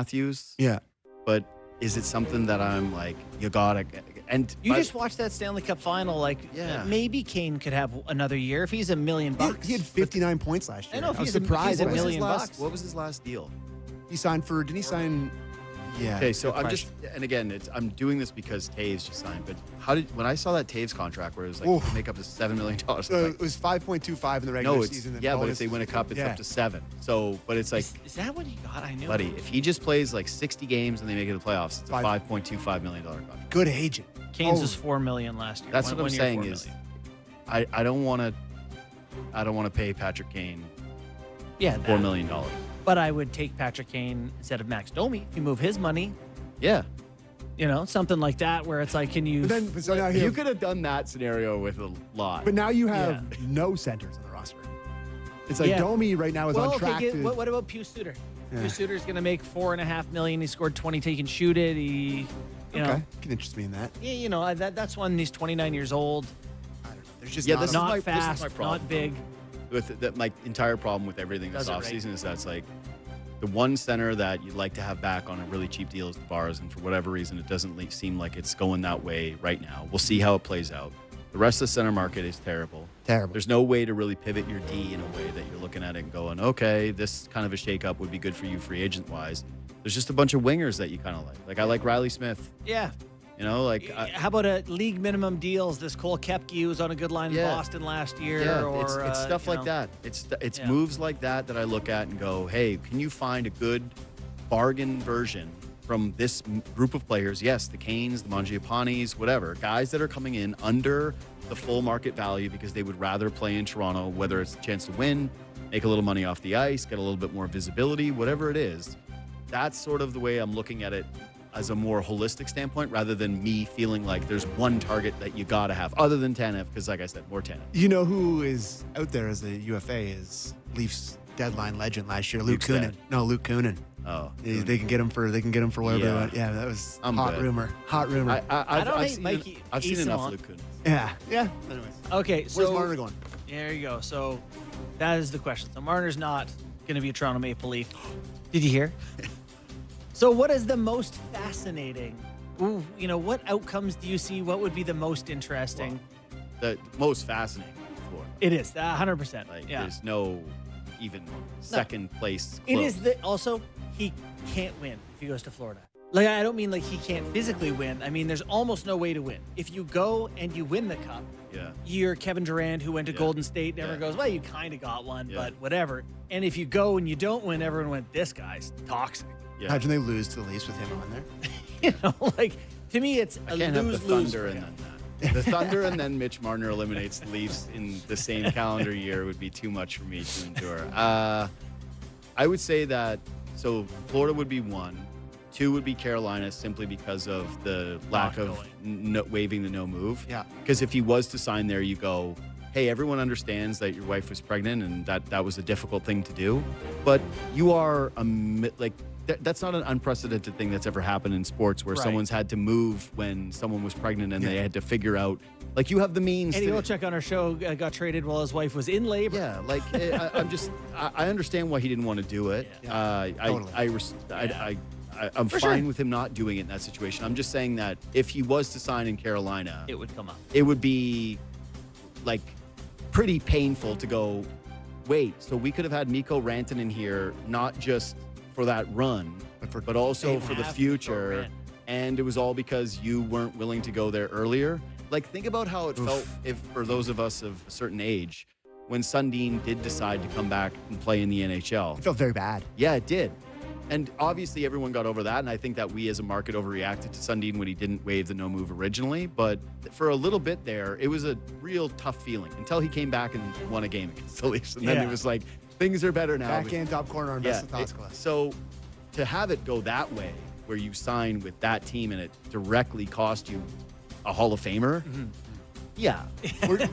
Matthews. Yeah. But is it something that I'm like, you gotta? And You just watched that Stanley Cup final. Like, Yeah. maybe Kane could have another year if he's $1 million. He had 59 points last year. I know, if I was he's a- surprised. he's a by that. million bucks. What was his last deal? He signed for, didn't he sign? Yeah. Okay, so good I'm just, and again, I'm doing this because Taves just signed. But when I saw that Taves contract where it was like Oof. make up to $7 million, So it was 5.25 in the regular no, it's season. and yeah, but if bonus they win a cup, it's yeah. up to 7. So, but it's like, Is that what he got? I knew. buddy, if he just plays like 60 games and they make it to the playoffs, it's a Five. $5.25 million contract. Good agent. Kane's Oh, was $4 million last year. That's One- what I'm 1 year, saying $4 is, million. I don't want to pay Patrick Kane Yeah, $4 that. million. But I would take Patrick Kane instead of Max Domi. If you move his money, Yeah. something like that, where it's like, can you? But so now you, You could have done that scenario with a lot. but now you have no centers on the roster. It's like Yeah. Domi right now is well, on track okay, to. what about Pius Suter? Yeah. Pius Suter's going to make $4.5 million. He scored 20. He can shoot it. He, you know, Okay, can interest me in that. yeah, that's when he's 29 years old. I don't know. There's just Yeah, not this is a- Not my- this is fast, my problem. not big. with that, my entire problem with everything this Does it right. offseason is that it's like the one center that you'd like to have back on a really cheap deal is the Bars, and for whatever reason, it doesn't seem like it's going that way right now. We'll see how it plays out. The rest of the center market is terrible. Terrible. There's no way to really pivot your D in a way that you're looking at it and going, okay, this kind of a shakeup would be good for you free agent wise. There's just a bunch of wingers that you kind of like. Like I like Riley Smith. Yeah. You know, like How about a league minimum deals? This Cole Koepke who was on a good line in Yeah. Boston last year. yeah, or, it's stuff you like know. that. It's Yeah. moves like that I look at and go, hey, can you find a good bargain version from this group of players? Yes, the Canes, the Mangiapanis, whatever, guys that are coming in under the full market value because they would rather play in Toronto, whether it's a chance to win, make a little money off the ice, get a little bit more visibility, whatever it is. That's sort of the way I'm looking at it as a more holistic standpoint, rather than me feeling like there's one target that you got to have other than Tanev, because like I said, more Tanev. You know who is out there as a UFA is Leafs deadline legend last year, Luke Luke's Kunin. dead. No, Luke Kunin. Oh, They can get him for whatever they Yeah. want. Yeah, that was I'm hot good. rumor. Hot rumor. I don't I've hate seen Mikey I've seen enough Eason Luke Kunin. yeah. Yeah. Anyways. Okay, Where's so Marner going? there you go. So that is the question. So Marner's not going to be a Toronto Maple Leaf. Did you hear? So what is the most fascinating? Ooh, what outcomes do you see? What would be the most interesting? The most fascinating floor. It is 100%. Like yeah. there's no even second place. It close. is that also he can't win if he goes to Florida. Like I don't mean like he can't physically win. I mean there's almost no way to win. If you go and you win the cup, Yeah. you're Kevin Durant who went to Yeah. Golden State, never Yeah. goes, well, you kind of got one, Yeah. but whatever. And if you go and you don't win, everyone went, this guy's toxic. Yeah. Imagine they lose to the Leafs with him on there. Like to me, it's I a can't have the lose-lose. Thunder and then that. The Thunder and then Mitch Marner eliminates the Leafs in the same calendar year would be too much for me to endure. I would say that, so Florida would be 1. 2 would be Carolina simply because of the lack Not of going. waiving the no move. Yeah. Because if he was to sign there, you go, hey, everyone understands that your wife was pregnant and that was a difficult thing to do. But you are, that's not an unprecedented thing that's ever happened in sports where Right. someone's had to move when someone was pregnant and they Yeah. had to figure out, like, you have the means Eddie to. Olczyk on our show got traded while his wife was in labor. Yeah, like I understand why he didn't want to do it. Yeah. Totally. I'm For fine sure. with him not doing it in that situation. I'm just saying that if he was to sign in Carolina, It would come up. it would be like pretty painful to go, wait, so we could have had Mikko Rantanen here, not just for that run, but also They for the have Mikko future. Rantanen. And it was all because you weren't willing to go there earlier. Like, think about how it felt if for those of us of a certain age, when Sundin did decide to come back and play in the NHL. It felt very bad. Yeah, it did. And obviously everyone got over that, and I think that we as a market overreacted to Sundin when he didn't waive the no move originally. But for a little bit there, it was a real tough feeling until he came back and won a game against the Leafs. And then Yeah. it was like, things are better now. Backhand top corner on Yeah, Vesataskala. so to have it go that way, where you sign with that team and it directly cost you a Hall of Famer, yeah,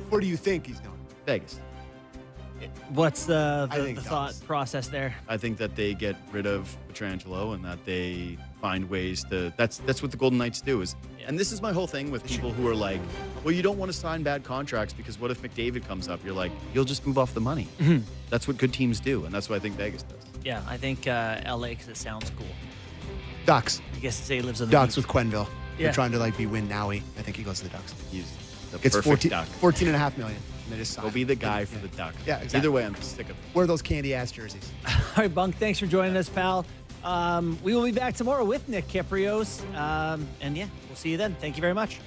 Where do you think he's going? Vegas. What's the I think thought Dallas. process there? I think that they get rid of Petrangelo and that they find ways to. That's what the Golden Knights do. And this is my whole thing with people who are like, well, you don't want to sign bad contracts because what if McDavid comes up? You're like, you'll just move off the money. That's what good teams do, and that's what I think Vegas does. Yeah, I think LA because it sounds cool. Ducks. I guess to say he lives on the Ducks beach. with Quenville. Yeah. They're trying to like be Win Nowie. I think he goes to the Ducks. He's the It's perfect 14, duck. 14 and a half million. And they just Go signed be him. the guy for Yeah. the duck. Yeah, exactly. Either way, I'm sick of it. Wear those candy ass jerseys. All right, Bunk, thanks for joining us, pal. We will be back tomorrow with Nick Kiprios. And yeah, we'll see you then. Thank you very much.